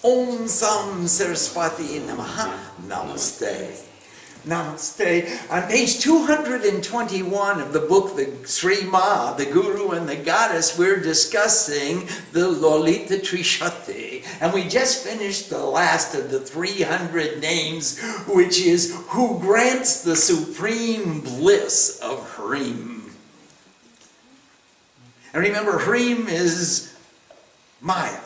Om Sam Saraswati Namaha. Namaste. Namaste. On page 221 of the book, the Sri Ma, the Guru and the Goddess, we're discussing the Lalita Trishati. And we just finished the last of the 300 names, which is who grants the supreme bliss of Hrim. And remember, Hrim is Maya.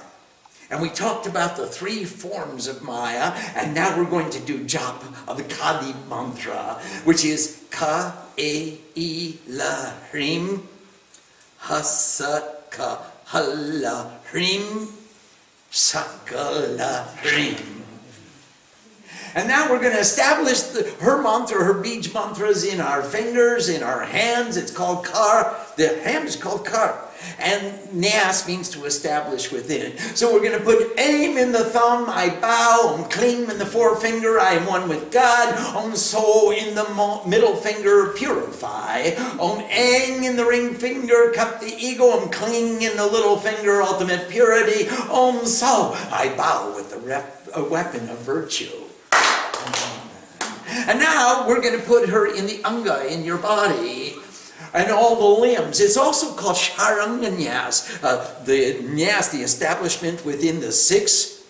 And we talked about the 3 forms of Maya, and now we're going to do japa of the Kadi mantra, which is Ka E I La Hrim Hasa Ka Hala Hrim Sakala Hrim. And now we're going to establish her mantra, her beej mantras in our fingers, in our hands. It's called Kar. The hand is called Kar. And Nyas means to establish within. So we're going to put Aim in the thumb, I bow. Om Klim in the forefinger, I am one with God. Om So in the middle finger, purify. Om Eng in the ring finger, cut the ego. Om Kling in the little finger, ultimate purity. Om So, I bow with the weapon of virtue. And now we're going to put her in the anga, in your body, and all the limbs. It's also called Sharanganyas, the nyas, the establishment within the 6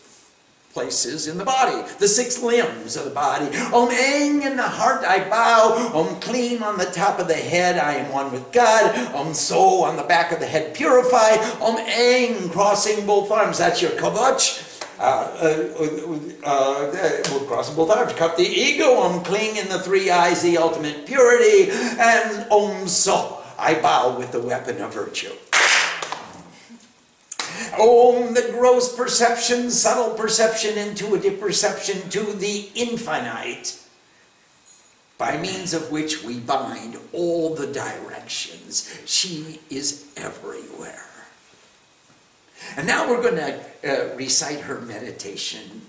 places in the body, the 6 limbs of the body. Om Eng in the heart, I bow. Om Klim on the top of the head, I am one with God. Om So on the back of the head, purify. Om Eng, crossing both arms, that's your kavach. We'll cross both arms, cut the ego. Om Kling in the 3 eyes, the ultimate purity. And Om So, I bow with the weapon of virtue. Om, the gross perception, subtle perception, intuitive perception to the infinite, by means of which we bind all the directions. She is everywhere. And now we're going to recite her meditation.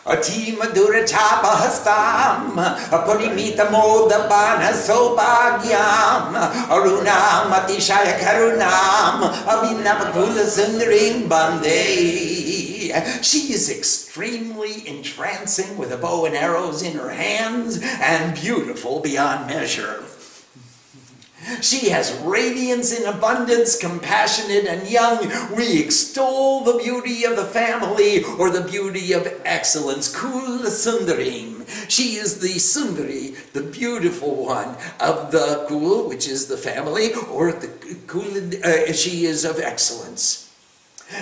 Ati madura chapa hastam, apurimita moda bana sobhagyam, arunam atishaya karunam, abhinavakula sundaring bande. She is extremely entrancing with a bow and arrows in her hands and beautiful beyond measure. She has radiance in abundance, compassionate and young. We extol the beauty of the family, or the beauty of excellence. Kula Sundarim. She is the Sundari, the beautiful one of the Kul, which is the family, or the Kul, she is of excellence.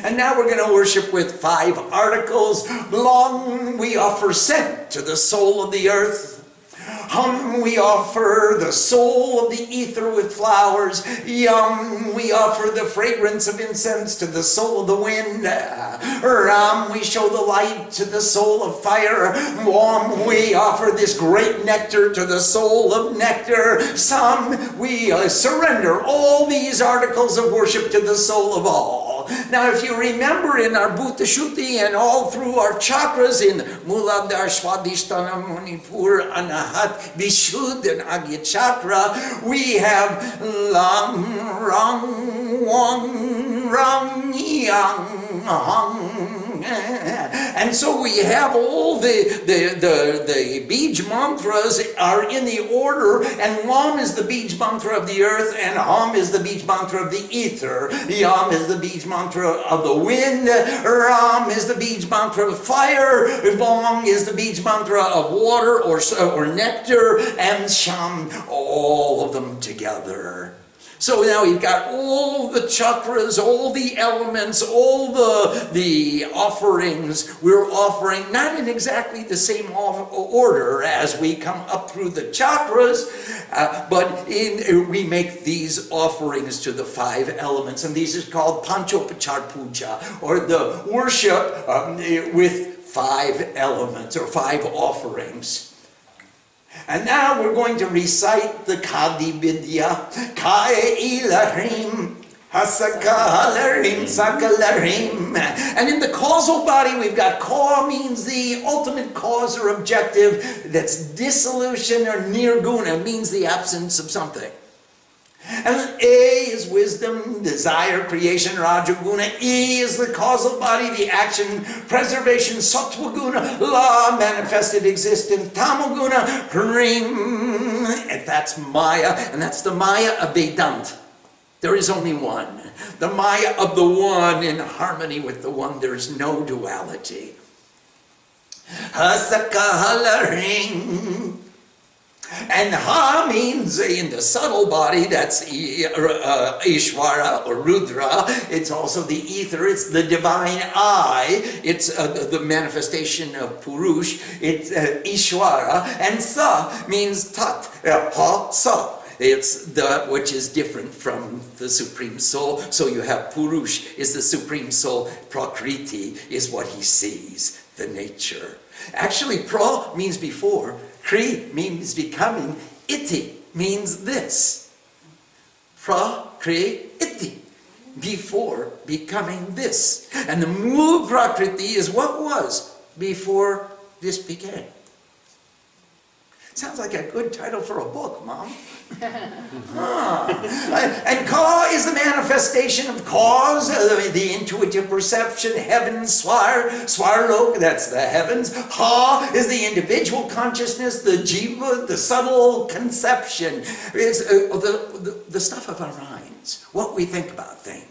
And now we're going to worship with 5 articles. Long we offer scent to the soul of the earth. Hum, we offer the soul of the ether with flowers. Yum, we offer the fragrance of incense to the soul of the wind. Ram, we show the light to the soul of fire. Wam, we offer this great nectar to the soul of nectar. Sam, we surrender all these articles of worship to the soul of all. Now, if you remember in our Bhuta Shuddhi and all through our chakras in Muladhara, Swadhisthana, Manipur, Anahat, Vishuddha, and Agya Chakra, we have Lam, Ram, Wang, Ram, Yang, Hang. And so we have all the Bij mantras are in the order, and Lam is the Bij mantra of the earth, and Ham is the Bij mantra of the ether. Yam is the Bij mantra of the wind. Ram is the Bij mantra of fire. Vang is the Bij mantra of water or nectar, and Sham, all of them together. So now you've got all the chakras, all the elements, all the offerings we're offering, not in exactly the same order as we come up through the chakras, but we make these offerings to the 5 elements, and these are called Panchopachar Puja, or the worship with 5 elements, or 5 offerings. And now we're going to recite the Kadi Vidya. Kaya ilahrim, hasakalarim, sakalarim. And in the causal body, we've got Ka means the ultimate cause or objective. That's dissolution, or nirguna means the absence of something. And A is wisdom, desire, creation, Rajaguna. E is the causal body, the action, preservation, Sattvaguna, law, manifested existence, Tamaguna, Hrim. And that's Maya, and that's the Maya of Vedanta. There is only one. The Maya of the one in harmony with the one. There is no duality. Hasakahalaring. And Ha means in the subtle body, that's Ishvara or Rudra. It's also the ether, it's the divine eye. It's the manifestation of Purush. It's Ishvara. And Sa means Tat. Ha, Sa. It's the which is different from the Supreme Soul. So you have Purush is the Supreme Soul. Prakriti is what he sees, the nature. Actually, pra means before. Kri means becoming. Iti means this. Pra, kri, iti. Before becoming this. And the Mool Prakriti is what was before this began. Sounds like a good title for a book, Mom. And Ka is the manifestation of cause, the intuitive perception, heaven, Swarlok, that's the heavens. Ha is the individual consciousness, the jiva, the subtle conception. It's the stuff of our minds, what we think about things.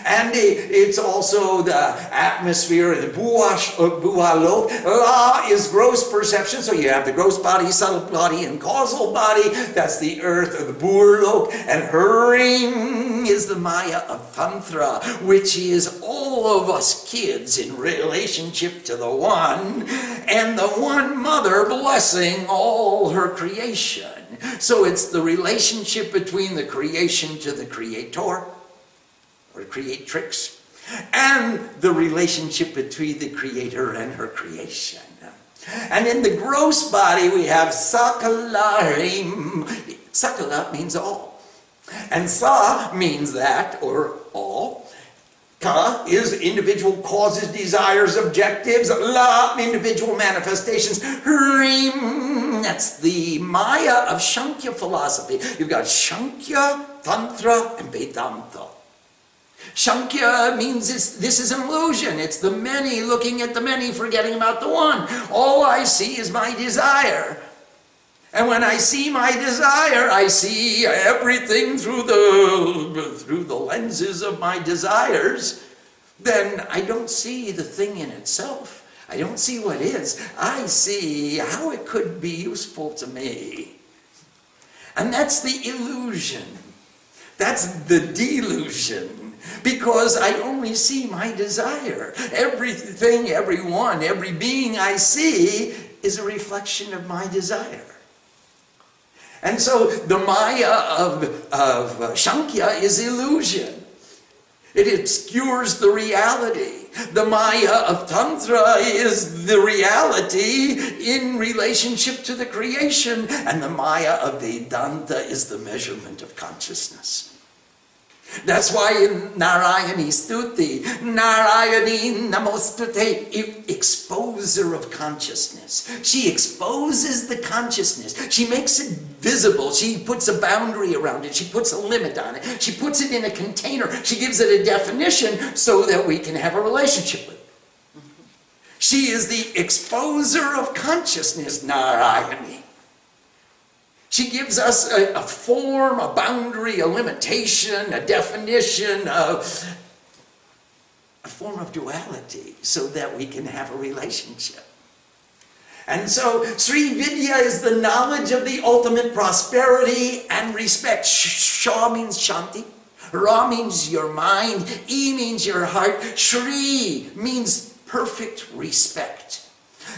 And it's also the atmosphere, the buhalok. La is gross perception, so you have the gross body, subtle body, and causal body. That's the earth, or the burlok. And Harim is the Maya of Tantra, which is all of us kids in relationship to the one, and the one mother blessing all her creation. So it's the relationship between the creation to the creator, or creatrix, and the relationship between the creator and her creation. And in the gross body we have Sakalarim. Sakala means all. And Sa means that, or all. Ka is individual causes, desires, objectives. La, individual manifestations. Hrim, that's the Maya of Shankya philosophy. You've got Shankya, Tantra, and Vedanta. Shankya means this is an illusion. It's the many looking at the many, forgetting about the one. All I see is my desire. And when I see my desire, I see everything through the lenses of my desires. Then I don't see the thing in itself. I don't see what is. I see how it could be useful to me. And that's the illusion. That's the delusion. Because I only see my desire. Everything, everyone, every being I see is a reflection of my desire. And so the Maya of Shankya is illusion. It obscures the reality. The Maya of Tantra is the reality in relationship to the creation. And the Maya of Vedanta is the measurement of consciousness. That's why in Narayani Stuti, Narayani Namostute, exposer of consciousness. She exposes the consciousness. She makes it visible. She puts a boundary around it. She puts a limit on it. She puts it in a container. She gives it a definition so that we can have a relationship with it. She is the exposer of consciousness, Narayani. She gives us a form, a boundary, a limitation, a definition, a form of duality so that we can have a relationship. And so Sri Vidya is the knowledge of the ultimate prosperity and respect. Sha means Shanti. Ra means your mind. E means your heart. Shri means perfect respect.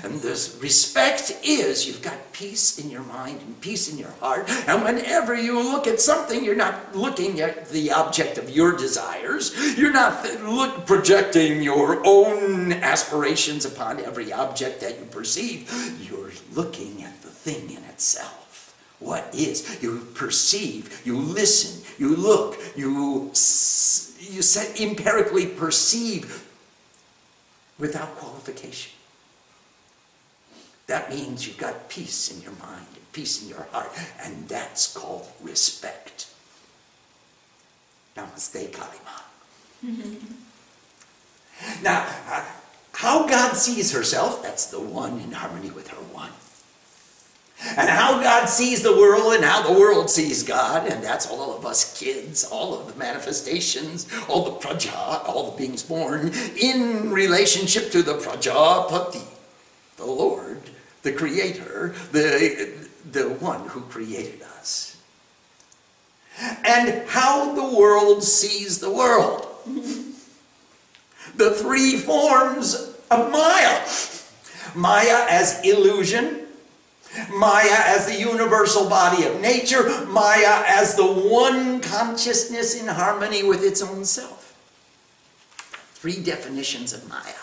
And this respect is you've got peace in your mind and peace in your heart. And whenever you look at something, you're not looking at the object of your desires. You're not projecting your own aspirations upon every object that you perceive. You're looking at the thing in itself. What is? You perceive, you listen, you look, you empirically perceive without qualification. That means you've got peace in your mind and peace in your heart, and that's called respect. Namaste Kalima. Now, how God sees herself, that's the one in harmony with her one. And how God sees the world and how the world sees God, and that's all of us kids, all of the manifestations, all the praja, all the beings born, in relationship to the Prajapati, the Lord, the Creator, the one who created us. And how the world sees the world. The three forms of Maya. Maya as illusion, Maya as the universal body of nature, Maya as the one consciousness in harmony with its own self. Three definitions of Maya.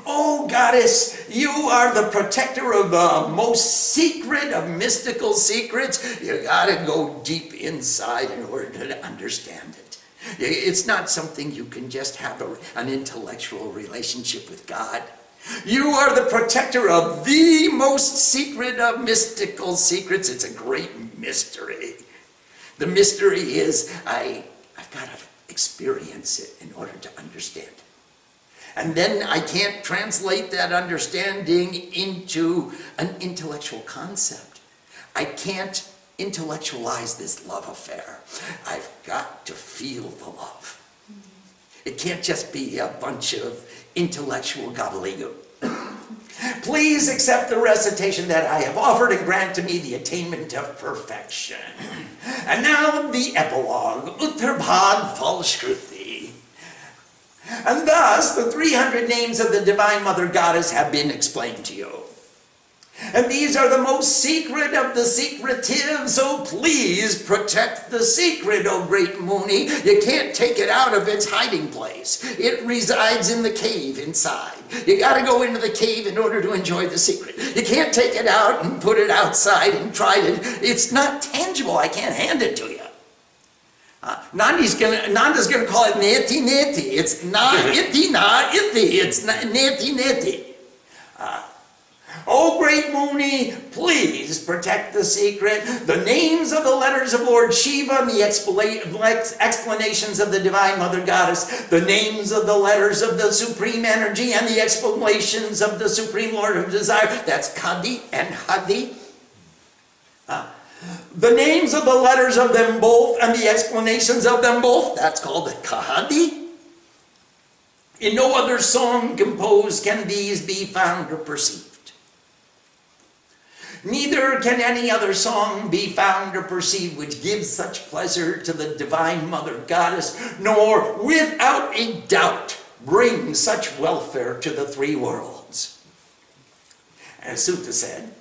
Oh, goddess, you are the protector of the most secret of mystical secrets. You gotta go deep inside in order to understand it. It's not something you can just have an intellectual relationship with God. You are the protector of the most secret of mystical secrets. It's a great mystery. The mystery is I've got to experience it in order to understand it. And then I can't translate that understanding into an intellectual concept. I can't intellectualize this love affair. I've got to feel the love. It can't just be a bunch of intellectual gobbledygook. Please accept the recitation that I have offered and grant to me the attainment of perfection. And now the epilogue, Uttarabhagah Falshruti. And thus the 300 names of the Divine Mother Goddess have been explained to you. And these are the most secret of the secretive, so please protect the secret, O great Muni. You can't take it out of its hiding place. It resides in the cave inside. You gotta go into the cave in order to enjoy the secret. You can't take it out and put it outside and try it. It's not tangible. I can't hand it to you. Nanda's gonna call it neti neti. It's not iti na iti. It's neti neti. Oh, great Muni, please protect the secret. The names of the letters of Lord Shiva and the explanations of the Divine Mother Goddess. The names of the letters of the Supreme Energy and the explanations of the Supreme Lord of Desire. That's Kadi and Hadi. The names of the letters of them both and the explanations of them both. That's called Kahadi. In no other song composed can these be found or perceived. Neither can any other song be found or perceived which gives such pleasure to the Divine Mother Goddess, nor without a doubt bring such welfare to the three worlds. As Sutta said,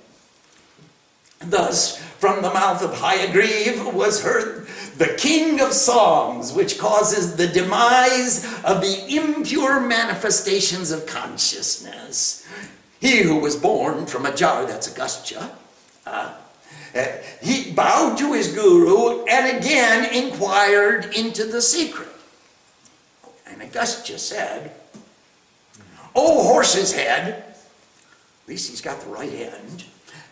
thus from the mouth of Hayagriva was heard the king of songs, which causes the demise of the impure manifestations of consciousness. He who was born from a jar, that's Agastya, he bowed to his guru and again inquired into the secret. And Agastya said, "Oh, horse's head," at least he's got the right end,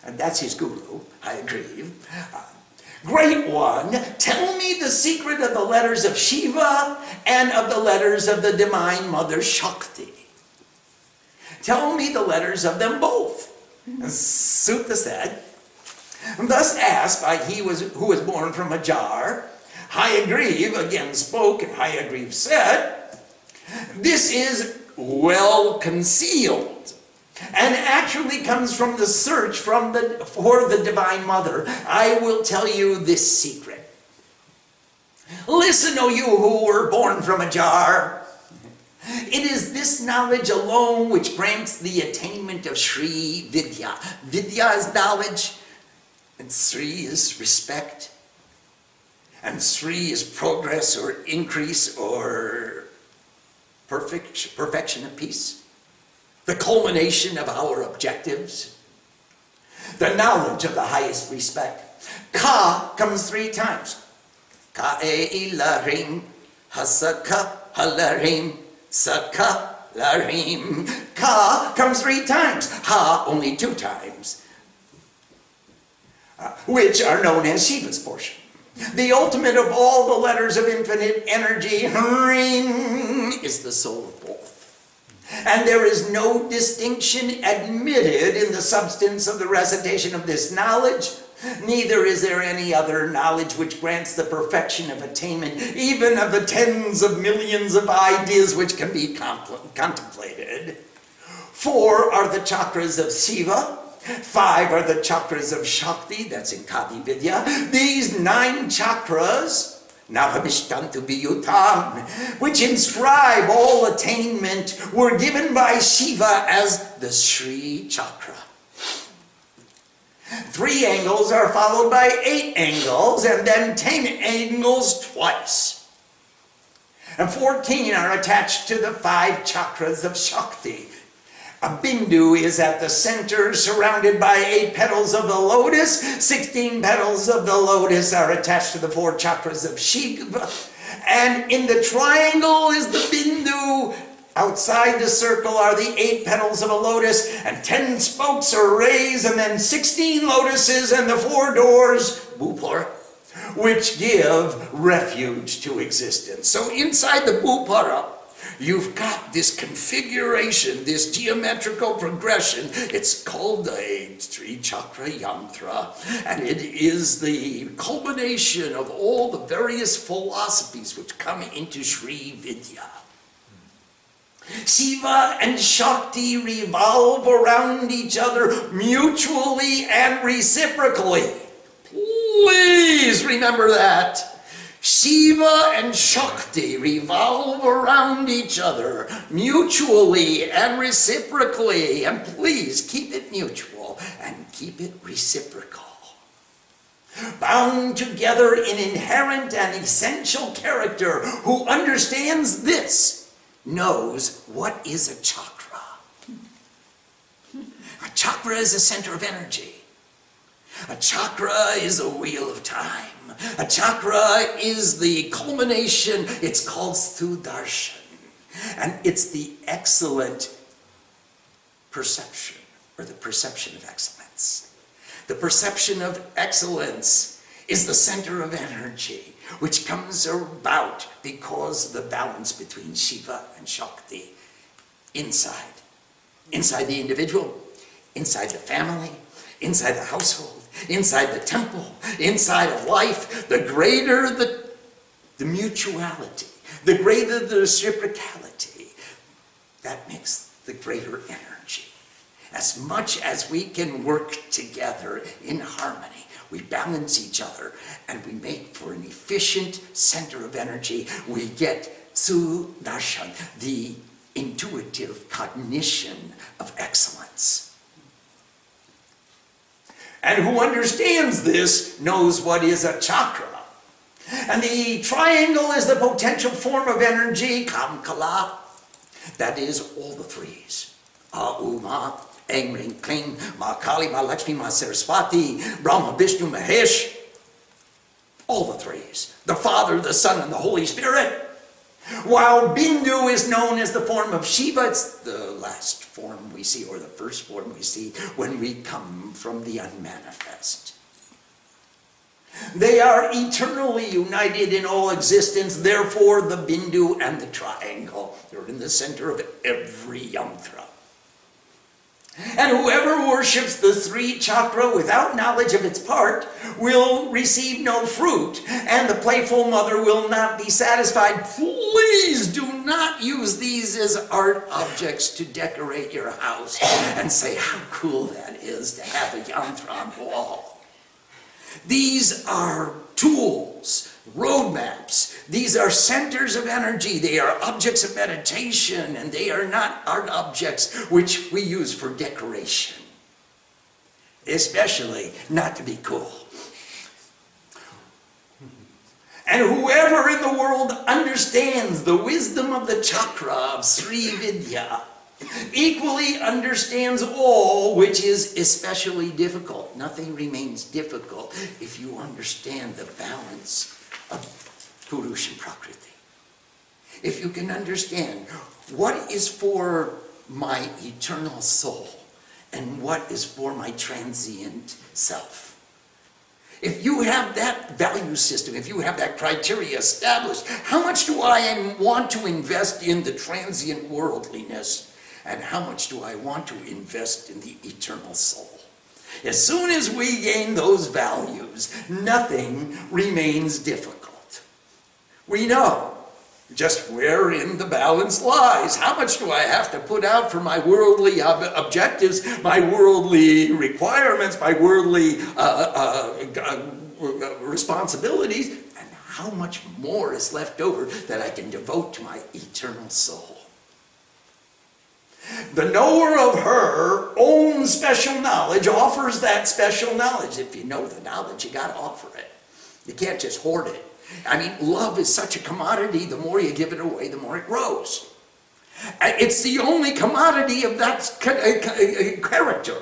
and that's his guru, Hayagriva. "Great one, tell me the secret of the letters of Shiva and of the letters of the Divine Mother Shakti. Tell me the letters of them both." And Sutta said, thus asked by he who was born from a jar, Hayagriva again spoke, and Hayagriva said, "This is well concealed, and actually comes from the search for the Divine Mother. I will tell you this secret. Listen, O you who were born from a jar. It is this knowledge alone which grants the attainment of Sri Vidya. Vidya is knowledge, and Sri is respect, and Sri is progress or increase or perfection of peace. The culmination of our objectives. The knowledge of the highest respect. Ka comes 3 times. Ka-e ilarim, hasaka halarim, Saka larim. Ka comes 3 times. Ha only 2 times, which are known as Shiva's portion. The ultimate of all the letters of infinite energy, Ring, is the soul of both. And there is no distinction admitted in the substance of the recitation of this knowledge. Neither is there any other knowledge which grants the perfection of attainment, even of the tens of millions of ideas which can be contemplated. 4 are the chakras of Shiva. 5 are the chakras of Shakti, that's in Kali Vidya. These 9 chakras, Navamishtantu Biyutam, which inscribe all attainment, were given by Shiva as the Sri Chakra. 3 angles are followed by 8 angles, and then 10 angles twice. And 14 are attached to the 5 chakras of Shakti. A bindu is at the center, surrounded by 8 petals of the lotus. 16 petals of the lotus are attached to the 4 chakras of Shiva. And in the triangle is the bindu. Outside the circle are the 8 petals of a lotus, and 10 spokes or rays, and then 16 lotuses and the 4 doors, bupar, which give refuge to existence. So inside the bupara, you've got this configuration, this geometrical progression. It's called a Sri Chakra Yantra, and it is the culmination of all the various philosophies which come into Sri Vidya. Shiva and Shakti revolve around each other mutually and reciprocally. Please remember that. Shiva and Shakti revolve around each other mutually and reciprocally. And please keep it mutual and keep it reciprocal. Bound together in inherent and essential character, who understands this knows what is a chakra. A chakra is a center of energy. A chakra is a wheel of time. A chakra is the culmination. It's called Sudarshan. And it's the excellent perception, or the perception of excellence. The perception of excellence is the center of energy, which comes about because of the balance between Shiva and Shakti inside the individual, inside the family, inside the household, inside the temple, inside of life. The greater the mutuality, the greater the reciprocality, that makes the greater energy. As much as we can work together in harmony, we balance each other, and we make for an efficient center of energy. We get Sudarshan, the intuitive cognition of excellence. And who understands this knows what is a chakra. And the triangle is the potential form of energy, Kamkala. That is all the 3s. Uma, Aum, Ring, Kling, Ma Kali, Ma Lakshmi, Ma Saraswati, Brahma, Vishnu, Mahesh. All the 3s. The Father, the Son, and the Holy Spirit. While Bindu is known as the form of Shiva, it's the last form we see, or the first form we see, when we come from the unmanifest. They are eternally united in all existence, therefore the Bindu and the triangle, they're in the center of every yantra. And whoever worships the 3 chakra without knowledge of its part will receive no fruit, and the playful mother will not be satisfied. Please do not use these as art objects to decorate your house and say how cool that is to have a yantra on the wall. These are tools, roadmaps. These are centers of energy. They are objects of meditation, and they are not art objects which we use for decoration, especially not to be cool. And whoever in the world understands the wisdom of the chakra of Sri Vidya equally understands all which is especially difficult. Nothing remains difficult if you understand the balance of Purush and Prakriti. If you can understand what is for my eternal soul and what is for my transient self. If you have that value system, if you have that criteria established, how much do I want to invest in the transient worldliness, and how much do I want to invest in the eternal soul? As soon as we gain those values, nothing remains difficult. We know just wherein the balance lies. How much do I have to put out for my worldly objectives, my worldly requirements, my worldly responsibilities, and how much more is left over that I can devote to my eternal soul? The knower of her own special knowledge offers that special knowledge. If you know the knowledge, you got to offer it. You can't just hoard it. I mean, love is such a commodity. The more you give it away, the more it grows. It's the only commodity of that character.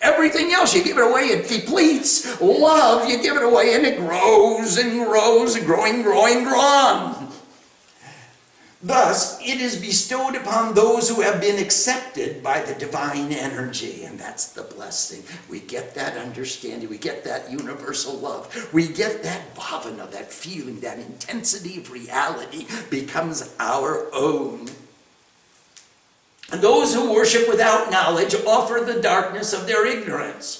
Everything else, you give it away, it depletes. Love, you give it away, and it grows and grows, growing. Thus, it is bestowed upon those who have been accepted by the divine energy, and that's the blessing. We get that understanding, we get that universal love, we get that bhavana, that feeling, that intensity of reality becomes our own. And those who worship without knowledge offer the darkness of their ignorance.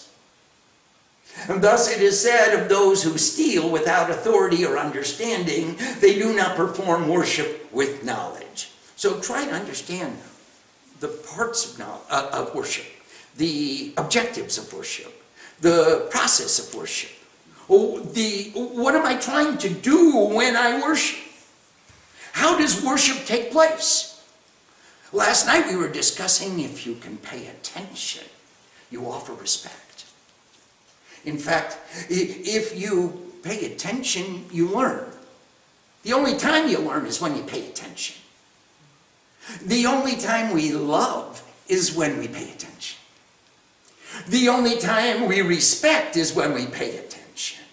And thus it is said of those who steal without authority or understanding, they do not perform worship with knowledge. So try to understand the parts of worship, the objectives of worship, the process of worship. What am I trying to do when I worship? How does worship take place? Last night we were discussing if you can pay attention, you offer respect. In fact, if you pay attention, you learn. The only time you learn is when you pay attention. The only time we love is when we pay attention. The only time we respect is when we pay attention.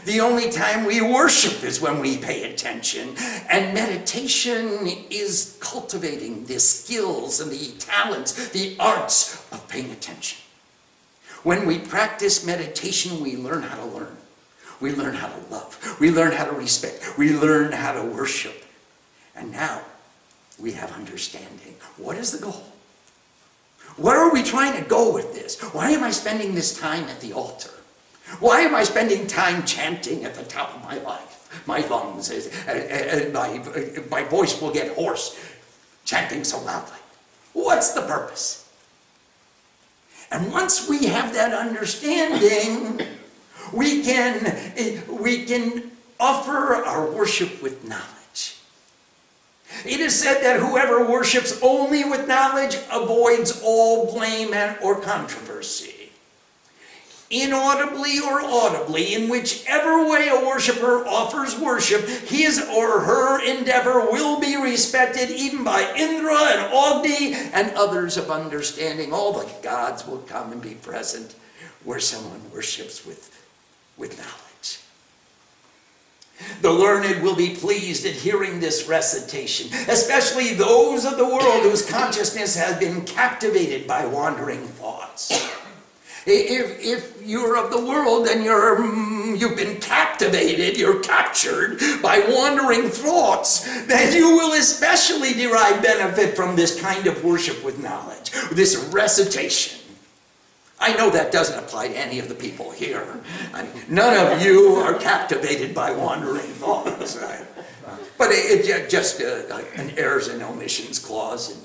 The only time we worship is when we pay attention. And meditation is cultivating the skills and the talents, the arts of paying attention. When we practice meditation, we learn how to learn. We learn how to love. We learn how to respect. We learn how to worship. And now we have understanding. What is the goal? Where are we trying to go with this? Why am I spending this time at the altar? Why am I spending time chanting at the top of my life? My lungs, my voice will get hoarse, chanting so loudly. What's the purpose? And once we have that understanding, we can offer our worship with knowledge. It is said that whoever worships only with knowledge avoids all blame or controversy. Inaudibly or audibly, in whichever way a worshiper offers worship, his or her endeavor will be respected even by Indra and Agni and others of understanding. All the gods will come and be present where someone worships with knowledge. The learned will be pleased at hearing this recitation, especially those of the world whose consciousness has been captivated by wandering thoughts. If you're of the world and you've been captivated, you're captured by wandering thoughts, then you will especially derive benefit from this kind of worship with knowledge, this recitation. I know that doesn't apply to any of the people here. I mean, none of you are captivated by wandering thoughts. Right? But it's just an errors and omissions clause.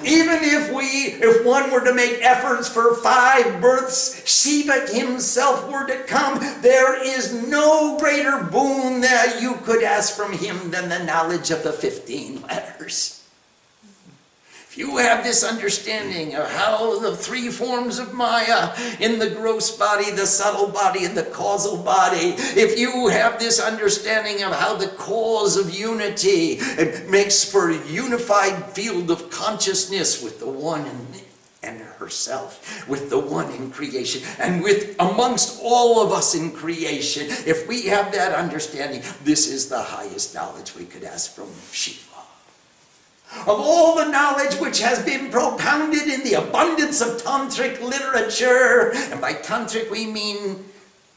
Even if one were to make efforts for 5 births, Shiva himself were to come, there is no greater boon that you could ask from him than the knowledge of the 15 letters. If you have this understanding of how the 3 forms of Maya, in the gross body, the subtle body, and the causal body, if you have this understanding of how the cause of unity makes for a unified field of consciousness with the one and herself, with the one in creation, and with amongst all of us in creation, if we have that understanding, this is the highest knowledge we could ask from Shiva. Of all the knowledge which has been propounded in the abundance of tantric literature, and by tantric we mean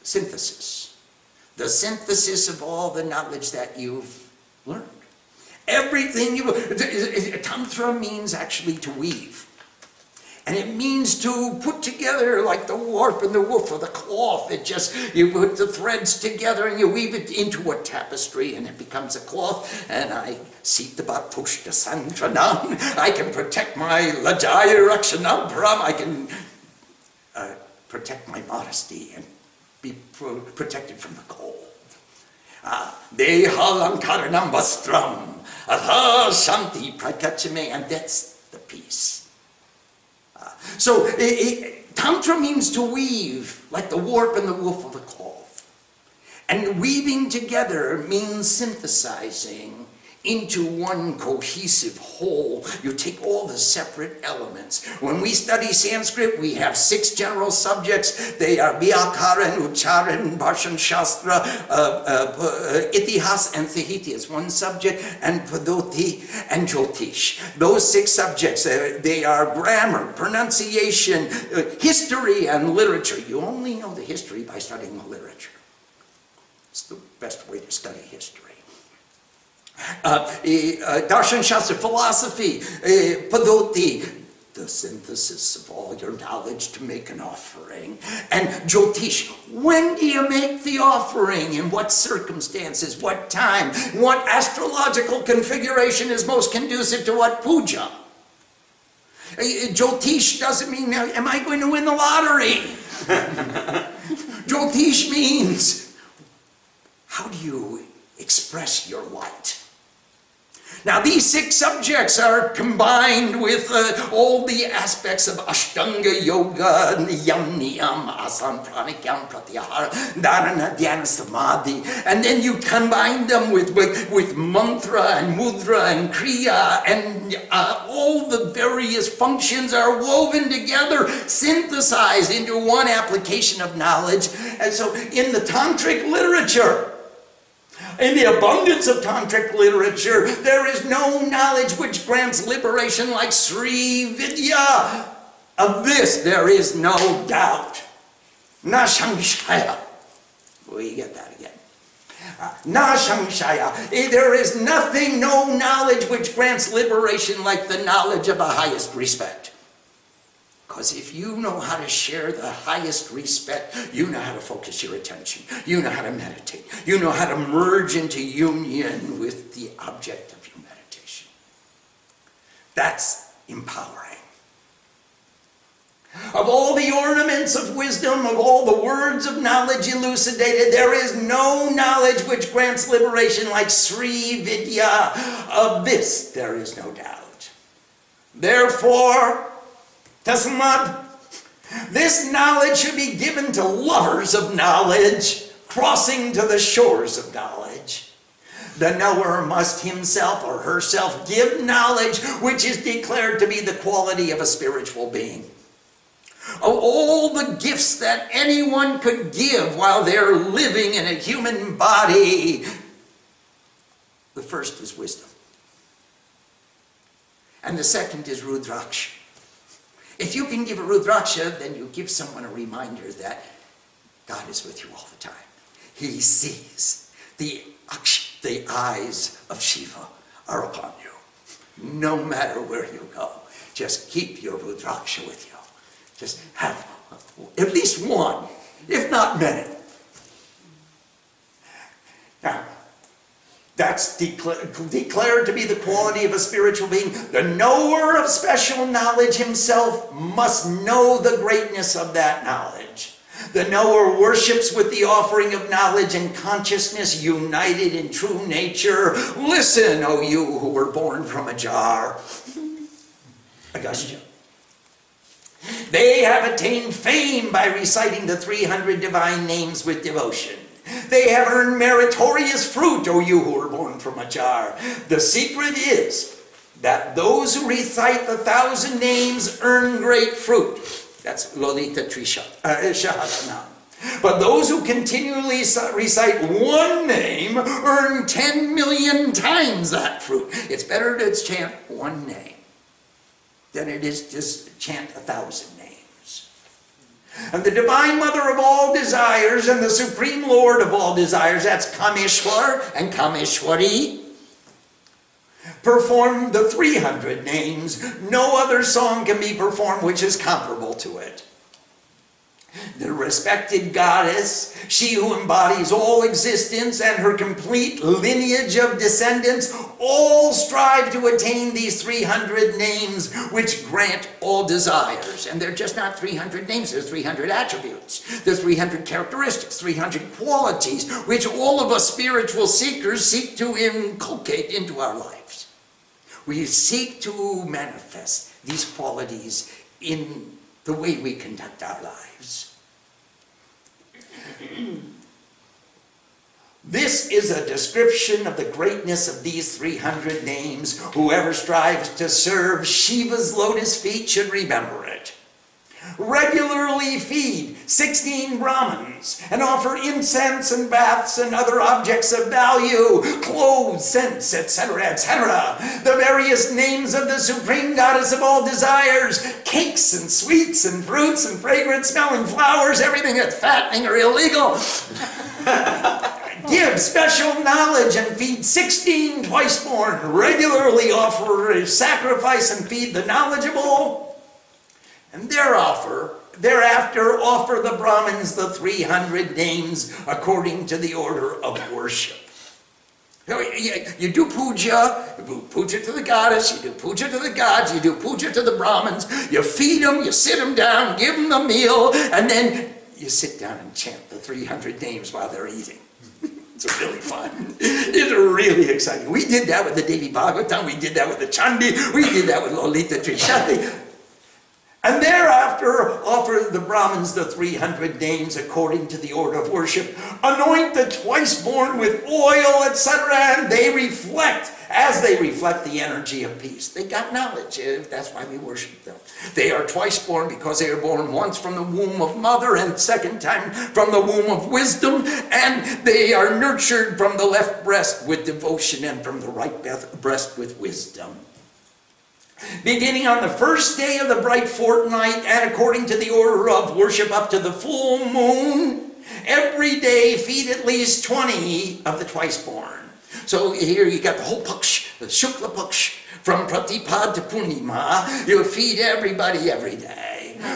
synthesis. The synthesis of all the knowledge that you've learned. Everything you... Tantra means actually to weave. And it means to put together like the warp and the woof of the cloth. It just, you put the threads together and you weave it into a tapestry and it becomes a cloth. And I sitabat pushta santranam. I can protect my lajaya rakshanabram. I can protect my modesty and be protected from the cold. Dehalankaranam vastram. Atha shanti prakachame. And that's the peace. So, Tantra means to weave, like the warp and the woof of a cloth. And weaving together means synthesizing into one cohesive whole. You take all the separate elements. When we study Sanskrit, we have 6 general subjects. They are Vyakaran, Ucharan, Bharshan Shastra, Itihas, and Sahitya is one subject, and Padoti and Jyotish. Those 6 subjects, they are grammar, pronunciation, history, and literature. You only know the history by studying the literature. It's the best way to study history. Darshan Shastra, philosophy, Padoti, the synthesis of all your knowledge to make an offering. And Jyotish, when do you make the offering? In what circumstances? What time? What astrological configuration is most conducive to what puja? Jyotish doesn't mean, am I going to win the lottery? Jyotish means, how do you express your light? Now these 6 subjects are combined with all the aspects of Ashtanga Yoga, Niyam Niyam, Asana Pranayama Pratyahara, Dharana Dhyana Samadhi, and then you combine them with mantra and mudra and kriya, and all the various functions are woven together, synthesized into one application of knowledge. And so in the tantric literature, in the abundance of tantric literature, there is no knowledge which grants liberation like Sri Vidya. Of this there is no doubt. Na samshaya. We get that again. Na samshaya. There is nothing, no knowledge which grants liberation like the knowledge of the highest respect. Because if you know how to share the highest respect, you know how to focus your attention. You know how to meditate. You know how to merge into union with the object of your meditation. That's empowering. Of all the ornaments of wisdom, of all the words of knowledge elucidated, there is no knowledge which grants liberation like Sri Vidya. Of this, there is no doubt. Therefore, Tasmad, this knowledge should be given to lovers of knowledge, crossing to the shores of knowledge. The knower must himself or herself give knowledge which is declared to be the quality of a spiritual being. Of all the gifts that anyone could give while they're living in a human body, the first is wisdom. And the second is Rudraksha. If you can give a Rudraksha, then you give someone a reminder that God is with you all the time. He sees. The eyes of Shiva are upon you. No matter where you go, just keep your Rudraksha with you. Just have at least one, if not many. Now, that's declared to be the quality of a spiritual being. The knower of special knowledge himself must know the greatness of that knowledge. The knower worships with the offering of knowledge and consciousness united in true nature. Listen, O you who were born from a jar. Agastya. They have attained fame by reciting the 300 divine names with devotion. They have earned meritorious fruit, O you who were born from a jar. The secret is that those who recite the 1,000 names earn great fruit. That's Lalita Trishati. But those who continually recite one name earn 10 million times that fruit. It's better to chant one name than it is to chant 1,000 names. And the Divine Mother of all desires and the Supreme Lord of all desires, that's Kameshwar and Kameshwari, performed the 300 names. No other song can be performed which is comparable to it. The respected goddess, she who embodies all existence and her complete lineage of descendants, all strive to attain these 300 names which grant all desires. And they're just not 300 names, there's 300 attributes. There's 300 characteristics, 300 qualities, which all of us spiritual seekers seek to inculcate into our lives. We seek to manifest these qualities in the way we conduct our lives. This is a description of the greatness of these 300 names. Whoever strives to serve Shiva's lotus feet should remember it. Regularly feed 16 Brahmins and offer incense and baths and other objects of value, clothes, scents, etc., etc. The various names of the Supreme Goddess of all desires, cakes and sweets and fruits and fragrant smelling flowers, everything that's fattening or illegal. Give special knowledge and feed 16 twice-born. Regularly offer a sacrifice and feed the knowledgeable. And thereafter offer the Brahmins the 300 names according to the order of worship. You do puja, you do puja to the goddess, you do puja to the gods, you do puja to the Brahmins, you feed them, you sit them down, give them the meal, and then you sit down and chant the 300 names while they're eating. It's really fun. It's really exciting. We did that with the Devi Bhagavatam, we did that with the Chandi, we did that with Lalita Trishati. And thereafter offer the Brahmins the 300 names according to the order of worship. Anoint the twice-born with oil, etc. And they reflect, as they reflect the energy of peace. They got knowledge. That's why we worship them. They are twice-born because they are born once from the womb of mother and second time from the womb of wisdom. And they are nurtured from the left breast with devotion and from the right breast with wisdom. Beginning on the first day of the bright fortnight and according to the order of worship up to the full moon, every day feed at least 20 of the twice-born. So here you got the whole Paksh, the Shukla Paksh, from Pratipad to Purnima. You feed everybody every day.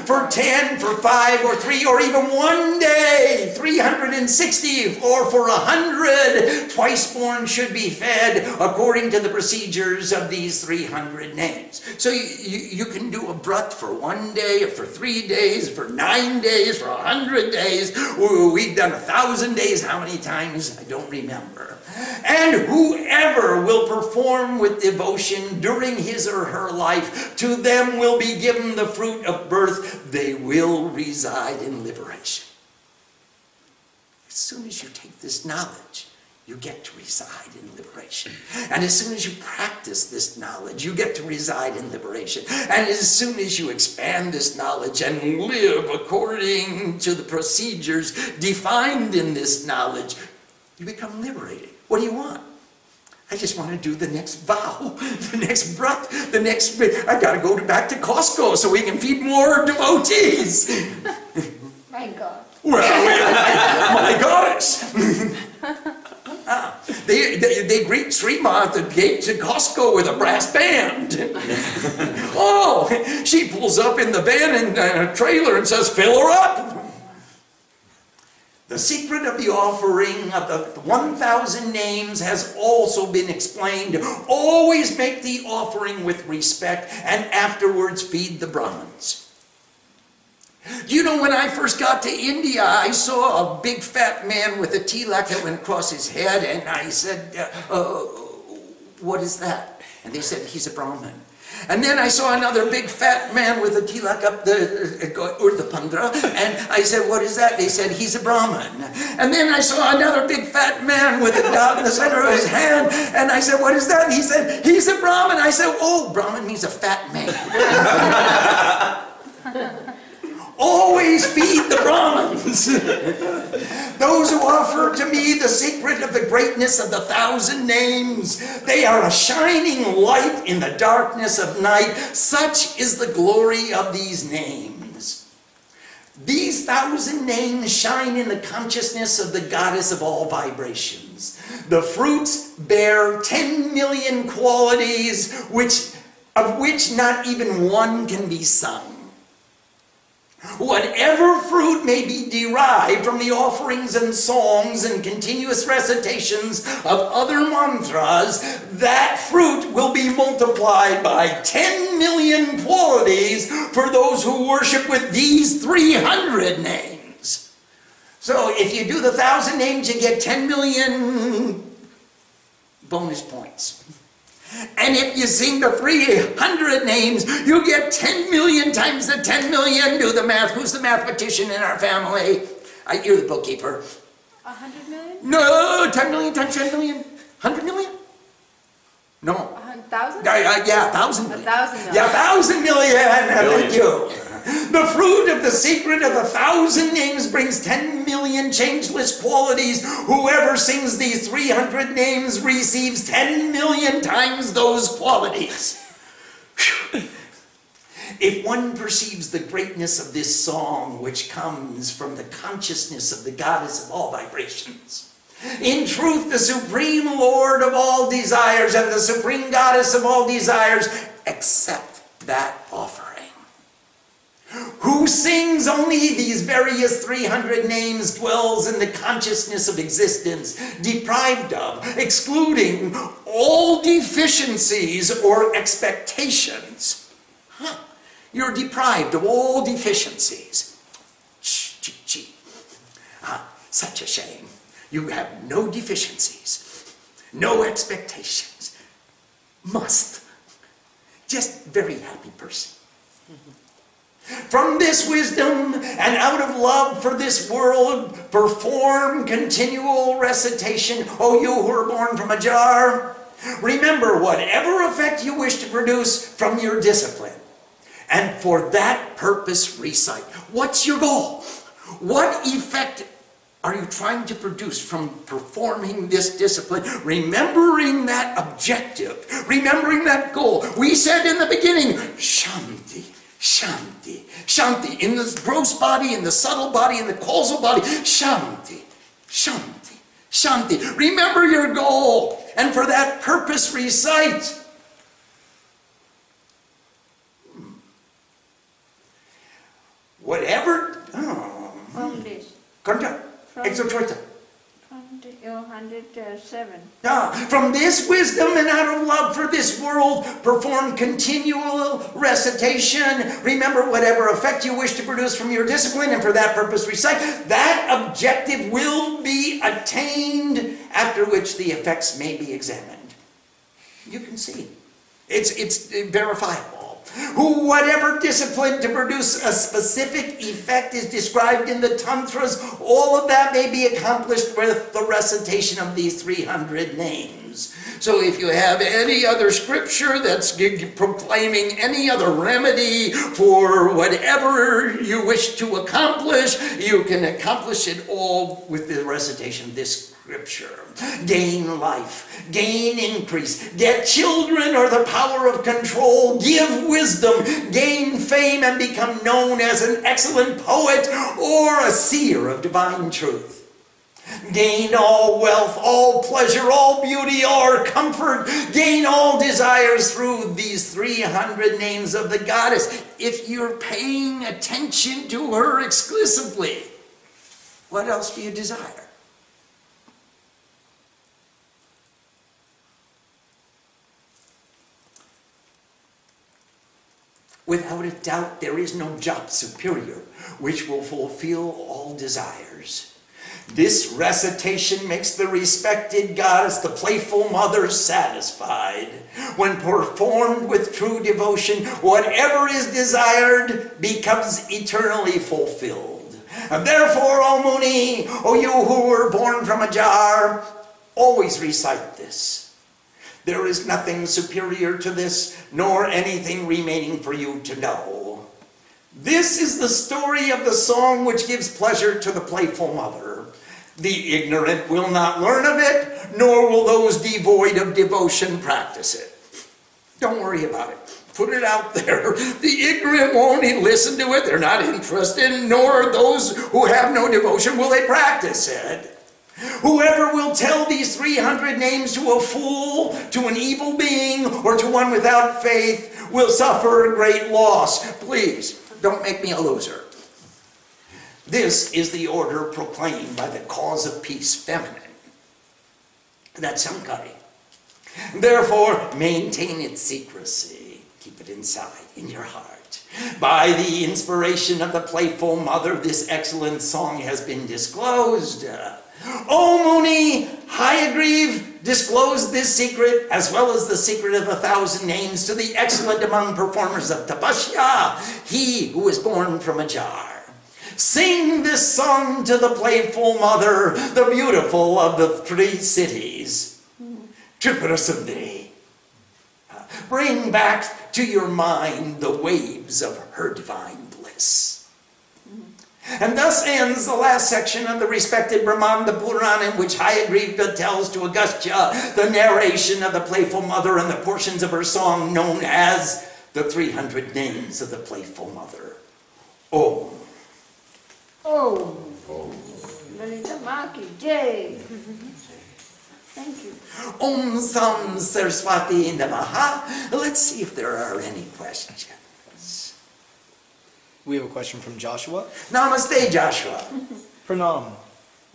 For 10, for 5, or 3, or even 1 day, 360, or for 100, twice-born should be fed according to the procedures of these 300 names. So you can do a brat for 1 day, or for 3 days, for 9 days, for 100 days. We've done 1,000 days. How many times? I don't remember. And whoever will perform with devotion during his or her life, to them will be given the fruit of birth. They will reside in liberation. As soon as you take this knowledge, you get to reside in liberation. And as soon as you practice this knowledge, you get to reside in liberation. And as soon as you expand this knowledge and live according to the procedures defined in this knowledge, you become liberated. What do you want? I just want to do the next vow, the next breath, the next... I got to go back to Costco so we can feed more devotees. My God. Well, my goddess. They greet Srima at the gate to Costco with a brass band. Oh, she pulls up in the van and a trailer and says, fill her up. The secret of the offering of the 1,000 names has also been explained. Always make the offering with respect and afterwards feed the Brahmins. You know, when I first got to India, I saw a big fat man with a tilak that went across his head, and I said, what is that? And they said, he's a Brahmin. And then I saw another big fat man with a tilak up the Urdhapandra, and I said, what is that? They said, he's a Brahmin. And then I saw another big fat man with a dot in the center of his hand, and I said, what is that? And he said, he's a Brahmin. I said, oh, Brahmin means a fat man. Always feed the Brahmins. Those who offer to me the secret of the greatness of the 1,000 names, they are a shining light in the darkness of night. Such is the glory of these names. These 1,000 names shine in the consciousness of the goddess of all vibrations. The fruits bear 10 million qualities, of which not even one can be sung. Whatever fruit may be derived from the offerings and songs and continuous recitations of other mantras, that fruit will be multiplied by 10 million qualities for those who worship with these 300 names. So if you do the 1,000 names, you get 10 million bonus points. And if you sing the 300 names, you get 10 million times the 10 million. Do the math. Who's the mathematician in our family? You're the bookkeeper. 100 million? No, 10 million times 10 million. 100 million? No. 1,000? Yeah, 1,000 million. 1,000 million. Yeah, 1,000 million. Thank you. The fruit of the secret of 1,000 names brings 10 million changeless qualities. Whoever sings these 300 names receives 10 million times those qualities. If one perceives the greatness of this song, which comes from the consciousness of the goddess of all vibrations, in truth, the supreme Lord of all desires and the supreme goddess of all desires accept that offering. Who sings only these various 300 names dwells in the consciousness of existence, deprived of, excluding all deficiencies or expectations. You're deprived of all deficiencies. Such a shame. You have no deficiencies, no expectations. Just very happy person. From this wisdom and out of love for this world, perform continual recitation, O you who are born from a jar. Remember whatever effect you wish to produce from your discipline, and for that purpose recite. What's your goal? What effect are you trying to produce from performing this discipline? Remembering that objective, remembering that goal. We said in the beginning, Shanti. Shanti, Shanti, in the gross body, in the subtle body, in the causal body, Shanti, Shanti, Shanti. Remember your goal, and for that purpose recite. Whatever, From this. Kanta, exotroita. 107. From this wisdom and out of love for this world, perform continual recitation. Remember whatever effect you wish to produce from your discipline, and for that purpose recite. That objective will be attained, after which the effects may be examined. You can see. It's verifiable. Whatever discipline to produce a specific effect is described in the tantras, all of that may be accomplished with the recitation of these 300 names. So if you have any other scripture that's proclaiming any other remedy for whatever you wish to accomplish, you can accomplish it all with the recitation of this scripture. Gain life, gain increase, get children or the power of control, give wisdom, gain fame and become known as an excellent poet or a seer of divine truth. Gain all wealth, all pleasure, all beauty, or comfort. Gain all desires through these 300 names of the goddess. If you're paying attention to her exclusively, what else do you desire? Without a doubt, there is no job superior which will fulfill all desires. This recitation makes the respected goddess, the playful mother, satisfied. When performed with true devotion, whatever is desired becomes eternally fulfilled. And therefore, O Muni, O you who were born from a jar, always recite this. There is nothing superior to this, nor anything remaining for you to know. This is the story of the song which gives pleasure to the playful mother. The ignorant will not learn of it, nor will those devoid of devotion practice it. Don't worry about it. Put it out there. The ignorant won't listen to it. They're not interested, nor those who have no devotion will they practice it. Whoever will tell these 300 names to a fool, to an evil being, or to one without faith will suffer great loss. Please, don't make me a loser. This is the order proclaimed by the cause of peace feminine. That's Sankari. Therefore, maintain its secrecy. Keep it inside, in your heart. By the inspiration of the playful mother, this excellent song has been disclosed. O Muni, Hayagriva disclosed this secret, as well as the secret of 1,000 names, to the excellent among performers of Tapasya, he who was born from a jar. Sing this song to the playful mother, the beautiful of the 3 cities. Tripura Sundari. Bring back to your mind the waves of her divine bliss. And thus ends the last section of the respected Brahmanda Purana, in which Hayagriva tells to Agastya the narration of the playful mother and the portions of her song known as the 300 names of the playful mother. Om. Oh. Lalita Maki, Jai. Thank you. Om Sam Saraswati Namaha. Let's see if there are any questions. We have a question from Joshua. Namaste, Joshua. Pranam.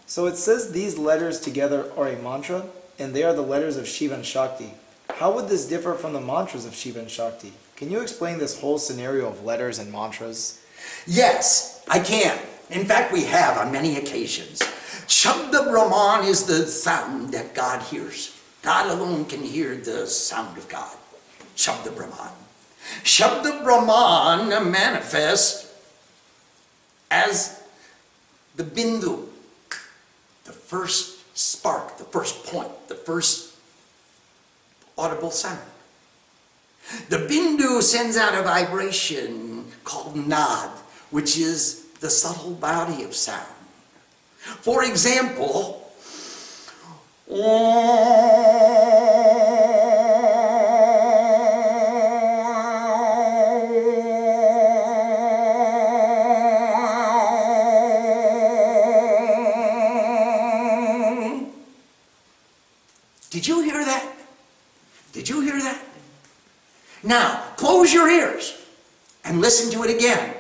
So it says these letters together are a mantra, and they are the letters of Shiva and Shakti. How would this differ from the mantras of Shiva and Shakti? Can you explain this whole scenario of letters and mantras? Yes, I can. In fact, we have on many occasions. Shabda Brahman is the sound that God hears. God alone can hear the sound of God. Shabda Brahman. Shabda Brahman manifests as the bindu, the first spark, the first point, the first audible sound. The bindu sends out a vibration called nad, which is the subtle body of sound. For example, did you hear that? Did you hear that? Now, close your ears and listen to it again.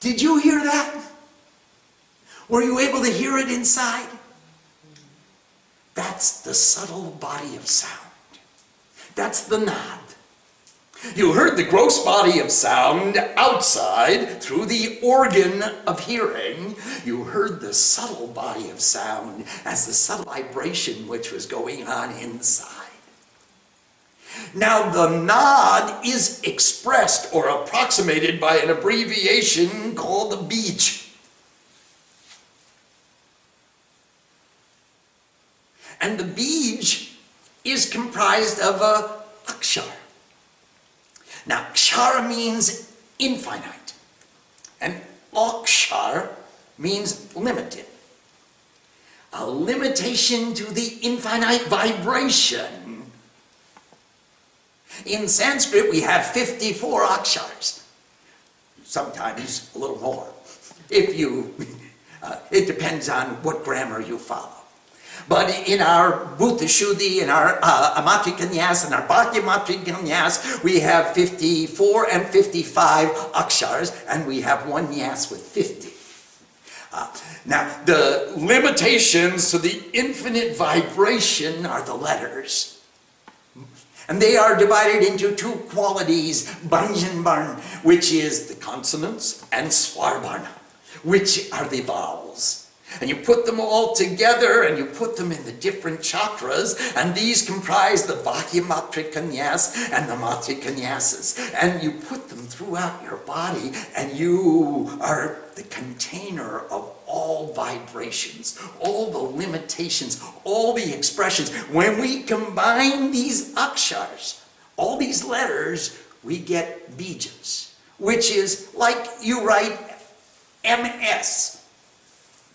Did you hear that? Were you able to hear it inside? That's the subtle body of sound. That's the nod. You heard the gross body of sound outside through the organ of hearing. You heard the subtle body of sound as the subtle vibration which was going on inside. Now the nod is expressed or approximated by an abbreviation called the bij. And the bij is comprised of a akshar. Now akshara means infinite, and akshar means limited. A limitation to the infinite vibration. In Sanskrit, we have 54 akshars, sometimes a little more. If you, it depends on what grammar you follow. But in our Bhuta Shuddhi, in our Amatri Kanyas, and our Bhakti Matri Kanyas, we have 54 and 55 akshars, and we have one nyas with 50. Now, the limitations to the infinite vibration are the letters. And they are divided into 2 qualities, Banjanbarn, which is the consonants, and Swarbarna, which are the vowels. And you put them all together and you put them in the different chakras, and these comprise the Vakyamatri Kanyas and the Matri Kanyasas. And you put them throughout your body, and you are the container of all vibrations, all the limitations, all the expressions. When we combine these akshars, all these letters, we get bijas, which is like you write MS,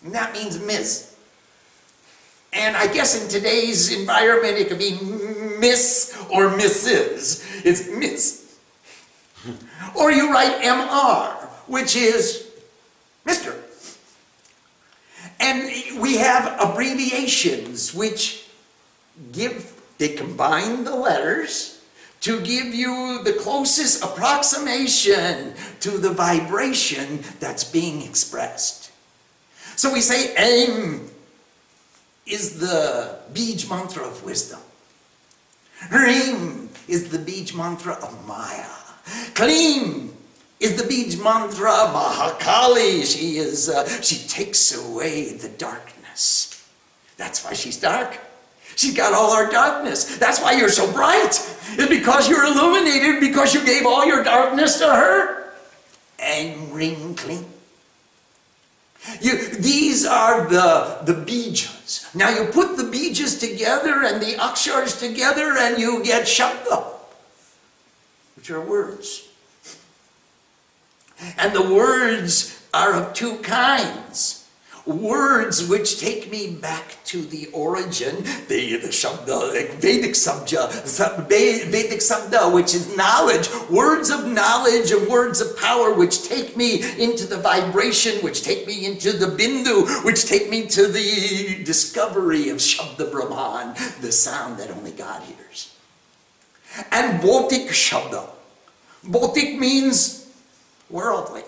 and that means Ms. And I guess in today's environment it could be Miss or Mrs. It's Miss. Or you write MR, which is Mr. And we have abbreviations which they combine the letters to give you the closest approximation to the vibration that's being expressed. So we say Aim is the Bij mantra of wisdom. Hrim is the Bij mantra of Maya. Klim is the Bij mantra of Mahakali. She takes away the darkness. That's why she's dark. She's got all our darkness. That's why you're so bright. It's because you're illuminated, because you gave all your darkness to her. And ring clean. These are the bijas. Now you put the bijas together and the akshars together and you get shabda, which are words. And the words are of two kinds. Words which take me back to the origin, the shabda, Vedic sabda, which is knowledge, words of knowledge and words of power, which take me into the vibration, which take me into the bindu, which take me to the discovery of Shabda Brahman, the sound that only God hears. And Bhautik Shabda. Bhautik means worldly.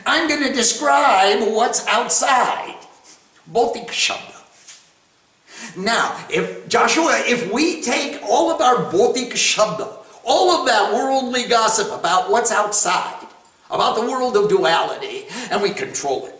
I'm going to describe what's outside. Bhautik Shabda. Now, if we take all of our Bhautik Shabda, all of that worldly gossip about what's outside, about the world of duality, and we control it,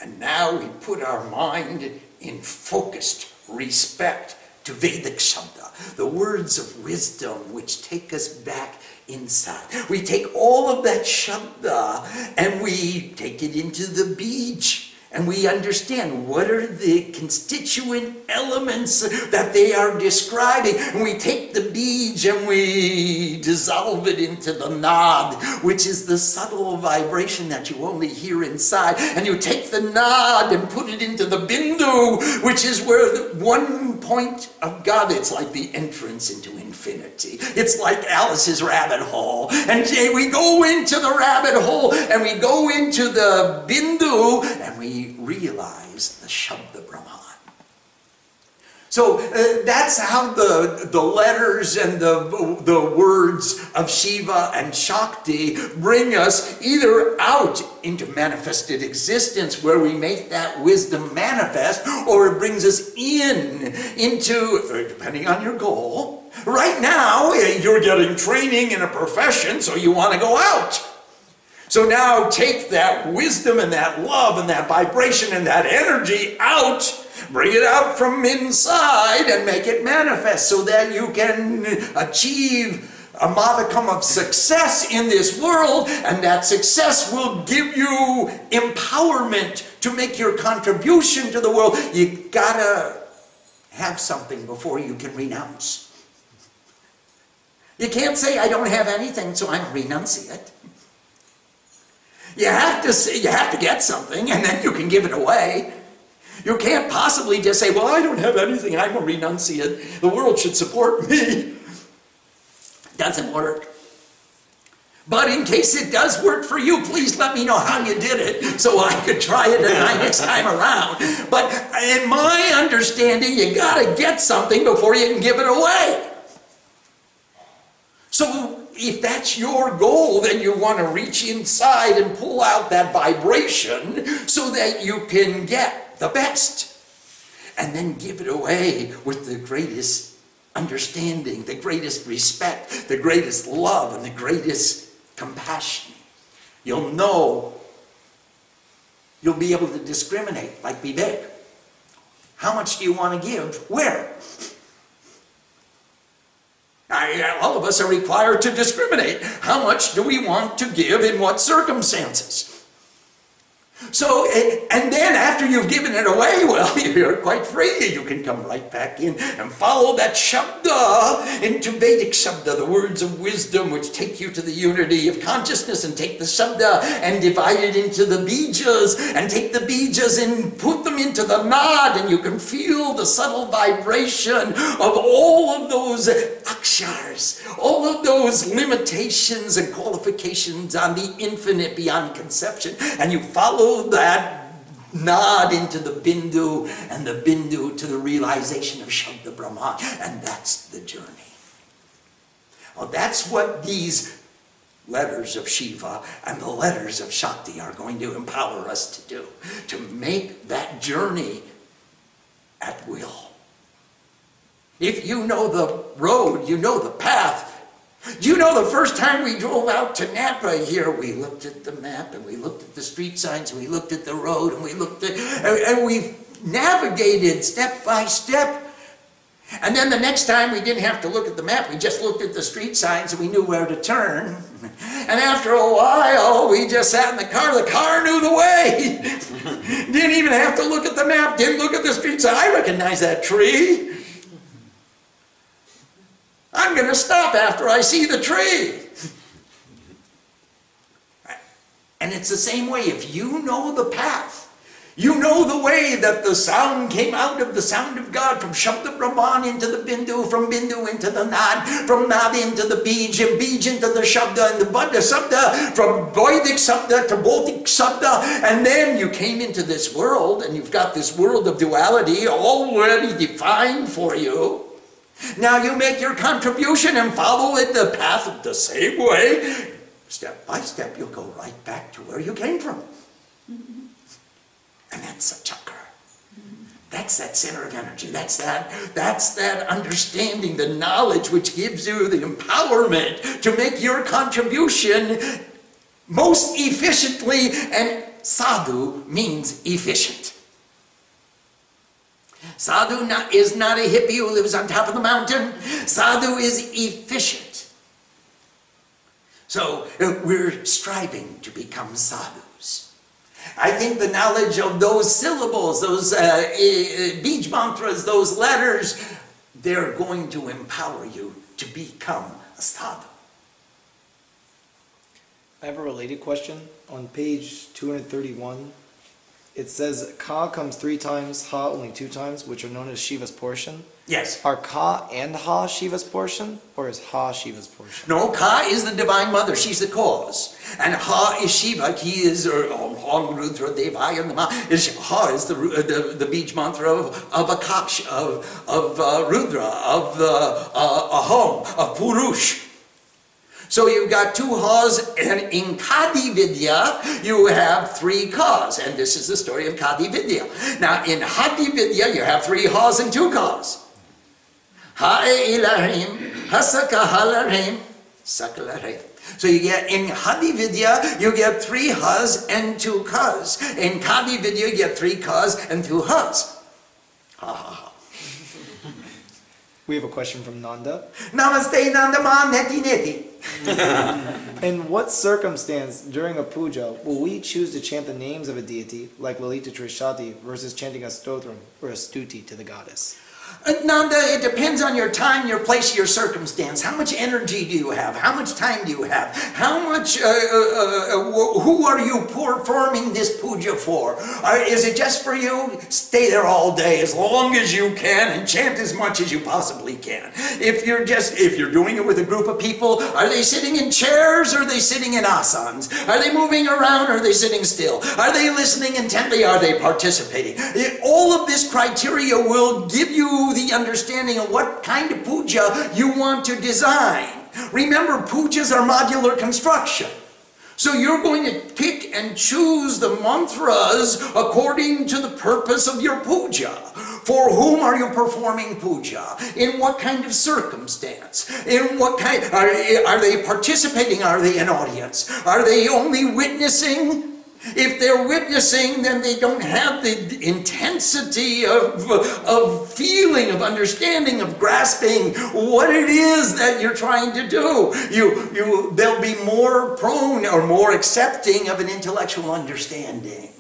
and now we put our mind in focused respect to Vedic Shabda, the words of wisdom which take us back inside. We take all of that Shabda and we take it into the Bij. And we understand what are the constituent elements that they are describing. And we take the Bij and we dissolve it into the Nad, which is the subtle vibration that you only hear inside. And you take the Nad and put it into the Bindu, which is where the one point of God, it's like the entrance into infinity. It's like Alice's rabbit hole. And we go into the rabbit hole and we go into the Bindu and we realize the Shabda Brahman. So that's how the letters and the words of Shiva and Shakti bring us either out into manifested existence where we make that wisdom manifest, or it brings us into, depending on your goal. Right now, you're getting training in a profession, so you want to go out. So now take that wisdom and that love and that vibration and that energy out, bring it out from inside and make it manifest so that you can achieve a modicum of success in this world, and that success will give you empowerment to make your contribution to the world. You gotta have something before you can renounce. You can't say, I don't have anything, so I'm renunciate. You have to get something, and then you can give it away. You can't possibly just say, well, I don't have anything, I'm a renunciate. The world should support me. Doesn't work. But in case it does work for you, please let me know how you did it so I could try it next time around. But in my understanding, you gotta get something before you can give it away. So if that's your goal, then you want to reach inside and pull out that vibration so that you can get the best. And then give it away with the greatest understanding, the greatest respect, the greatest love, and the greatest compassion. You'll know, you'll be able to discriminate like Vivek. How much do you want to give? Where? All of us are required to discriminate. How much do we want to give in what circumstances? So, and then after you've given it away, well, you're quite free. You can come right back in and follow that Shabda into Vedic Shabda, the words of wisdom which take you to the unity of consciousness, and take the Shabda and divide it into the Bijas, and take the Bijas and put them into the Nad, and you can feel the subtle vibration of all of those akshars, all of those limitations and qualifications on the infinite beyond conception, and you follow that nod into the Bindu, and the Bindu to the realization of Shabda Brahman, and that's the journey. Well, that's what these letters of Shiva and the letters of Shakti are going to empower us to do, to make that journey at will. If you know the road, you know the path. You know, the first time we drove out to Napa here, we looked at the map, and we looked at the street signs, and we looked at the road, and we looked at, and we navigated step by step. And then the next time we didn't have to look at the map, we just looked at the street signs and we knew where to turn. And after a while, we just sat in the car knew the way. Didn't even have to look at the map, didn't look at the street sign. I recognize that tree. I'm going to stop after I see the tree. And it's the same way. If you know the path, you know the way that the sound came out of the sound of God, from Shabda Brahman into the Bindu, from Bindu into the Nad, from Nad into the Bij, and Bij into the Shabda, and the Buddha Shabda, from Vedic Shabda to Bautic Shabda, and then you came into this world, and you've got this world of duality already defined for you. Now you make your contribution and follow it the path of the same way. Step by step, you'll go right back to where you came from. And that's a chakra. That's that center of energy. That's that understanding, the knowledge which gives you the empowerment to make your contribution most efficiently. And sadhu means efficient. Sadhu is not a hippie who lives on top of the mountain. Sadhu is efficient. So we're striving to become sadhus. I think the knowledge of those syllables, those Bij mantras, those letters, they're going to empower you to become a sadhu. I have a related question. On page 231, it says Ka comes 3 times, Ha only 2 times, which are known as Shiva's portion. Yes. Are Ka and Ha Shiva's portion, or is Ha Shiva's portion? No, Ka is the Divine Mother. She's the cause. And Ha is Shiva. He is Om Rudra Devaya Nama. Ha is the Bij mantra of Akash, of Rudra, of Ahom, of Purush. So you've got 2 Ha's, and in Kadi Vidya, you have 3 Ka's. And this is the story of Kadi Vidya. Now, in Hadi Vidya, you have 3 Ha's and 2 Ka's. Ha'e ilahim, hasaka halarim, sakalarim. So you get, in Hadi Vidya, you get 3 Ha's and 2 Ka's. In Kadi Vidya, you get 3 Ka's and 2 Ha's. Ha ha ha. We have a question from Nanda. Namaste Nandaman Neti Neti. In what circumstance during a puja will we choose to chant the names of a deity, like Lalita Trishati, versus chanting a stotram or a stuti to the goddess? Nanda, it depends on your time, your place, your circumstance. How much energy do you have? How much time do you have? How much, who are you performing this puja for? Is it just for you? Stay there all day as long as you can and chant as much as you possibly can. If you're doing it with a group of people, are they sitting in chairs or are they sitting in asanas? Are they moving around or are they sitting still? Are they listening intently? Are they participating? All of this criteria will give you the understanding of what kind of puja you want to design. Remember, pujas are modular construction. So you're going to pick and choose the mantras according to the purpose of your puja. For whom are you performing puja? In what kind of circumstance? In what kind, are they participating? Are they an audience? Are they only witnessing? If they're witnessing, then they don't have the intensity of feeling, of understanding, of grasping what it is that you're trying to do. They'll be more prone or more accepting of an intellectual understanding.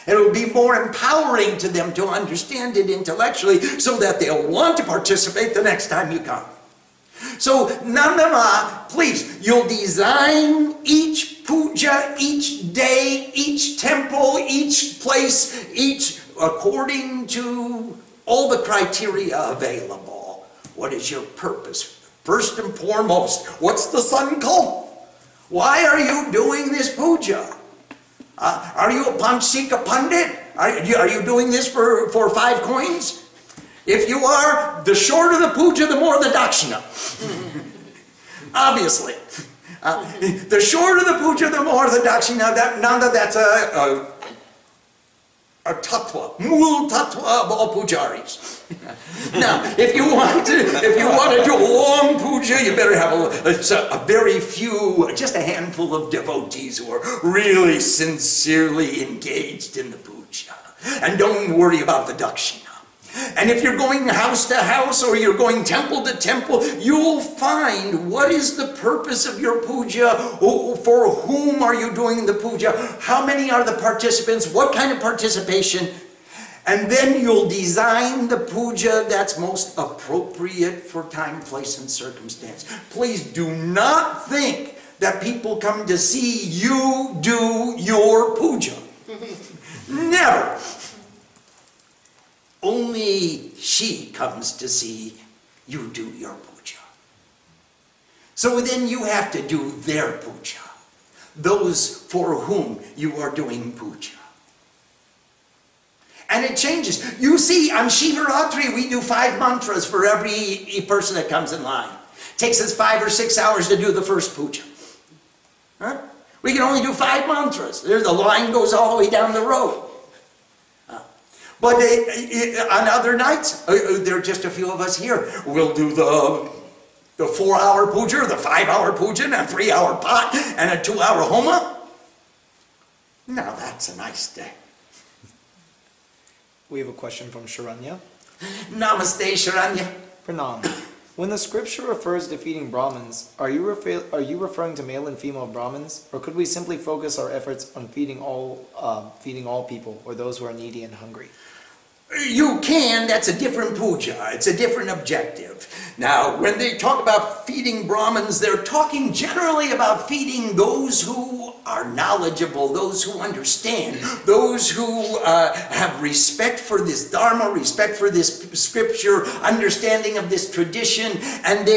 It will be more empowering to them to understand it intellectually so that they'll want to participate the next time you come. So, Nandama, please, you'll design each puja, each day, each temple, each place, each according to all the criteria available. What is your purpose? First and foremost, what's the sankalp? Why are you doing this puja? Are you a Panchika Pandit? Are you doing this for 5 coins? If you are, the shorter the puja, the more the dakshina. Obviously. The shorter the puja, the more the dakshina. That's a tattva, mool tattva of all pujaris. Now, if you want to do a long puja, you better have a very few, just a handful of devotees who are really sincerely engaged in the puja. And don't worry about the dakshina. And if you're going house to house or you're going temple to temple, you'll find what is the purpose of your puja, for whom are you doing the puja, how many are the participants, what kind of participation, and then you'll design the puja that's most appropriate for time, place, and circumstance. Please do not think that people come to see you do your puja. Never. Only she comes to see you do your puja. So then you have to do their puja, those for whom you are doing puja. And it changes. You see, on Shivaratri we do 5 mantras for every person that comes in line. It takes us 5 or 6 hours to do the first puja. Huh? We can only do 5 mantras. The line goes all the way down the road. But on other nights, there are just a few of us here. We'll do the 4-hour puja, the 5-hour puja, and a 3-hour pot, and a 2-hour homa. Now that's a nice day. We have a question from Sharanya. Namaste, Sharanya. Pranam. When the scripture refers to feeding Brahmins, are you referring to male and female Brahmins, or could we simply focus our efforts on feeding all people, or those who are needy and hungry? You can, that's a different puja, it's a different objective. Now, when they talk about feeding Brahmins, they're talking generally about feeding those who are knowledgeable, those who understand, those who have respect for this dharma, respect for this scripture, understanding of this tradition, and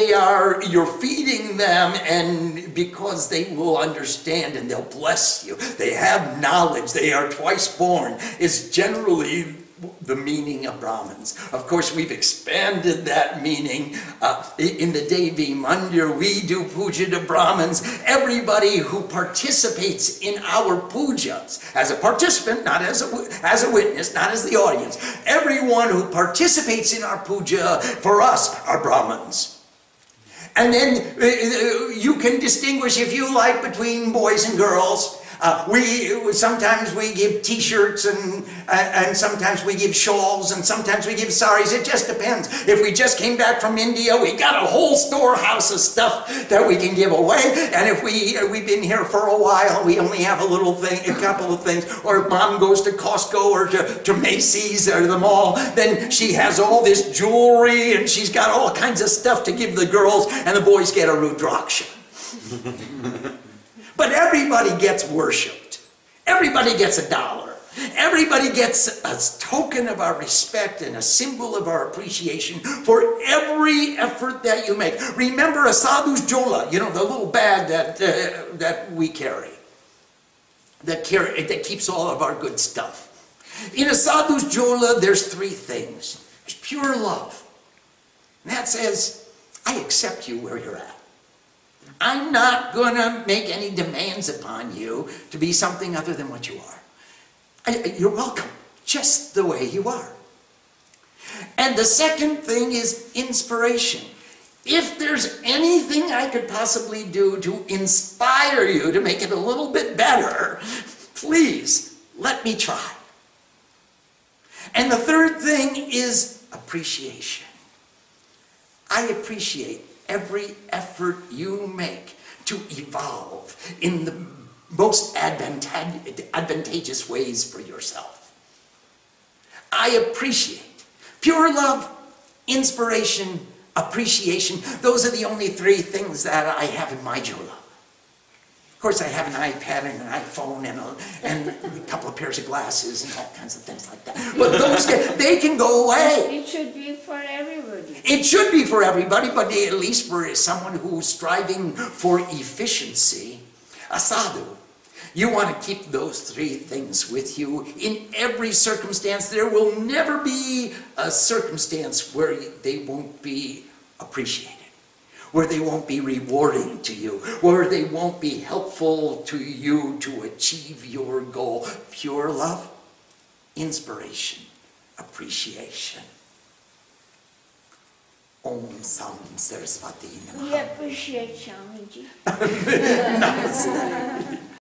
you're feeding them, and because they will understand and they'll bless you, they have knowledge, they are twice born, is generally the meaning of Brahmins. Of course, we've expanded that meaning. In the Devi Mandir, we do puja to Brahmins. Everybody who participates in our pujas, as a participant, not as a witness, not as the audience, everyone who participates in our puja, for us, are Brahmins. And then you can distinguish, if you like, between boys and girls. Sometimes we give t-shirts and sometimes we give shawls and sometimes we give saris. It just depends. If we just came back from India, we got a whole storehouse of stuff that we can give away. And if we've been here for a while, we only have a couple of things. Or if mom goes to Costco or to Macy's or the mall, then she has all this jewelry and she's got all kinds of stuff to give the girls, and the boys get a Rudraksha. But everybody gets worshipped. Everybody gets $1. Everybody gets a token of our respect and a symbol of our appreciation for every effort that you make. Remember a sadhu's jola, the little bag that we carry, that keeps all of our good stuff. In a sadhu's jola, there's 3 things. There's pure love. And that says, I accept you where you're at. I'm not going to make any demands upon you to be something other than what you are. You're welcome, just the way you are. And the second thing is inspiration. If there's anything I could possibly do to inspire you to make it a little bit better, please let me try. And the third thing is appreciation. I appreciate every effort you make to evolve in the most advantageous ways for yourself. I appreciate. Pure love, inspiration, appreciation. Those are the only three things that I have in my Jula. Of course, I have an iPad and an iPhone and a couple of pairs of glasses and all kinds of things like that. But those, they can go away. It should be for everybody. It should be for everybody, but at least for someone who's striving for efficiency, a sadhu. You want to keep those three things with you in every circumstance. There will never be a circumstance where they won't be appreciated, where they won't be rewarding to you, where they won't be helpful to you to achieve your goal. Pure love, inspiration, appreciation. Om Sam Saraswati Namaha. We appreciate Swamiji. Namaste.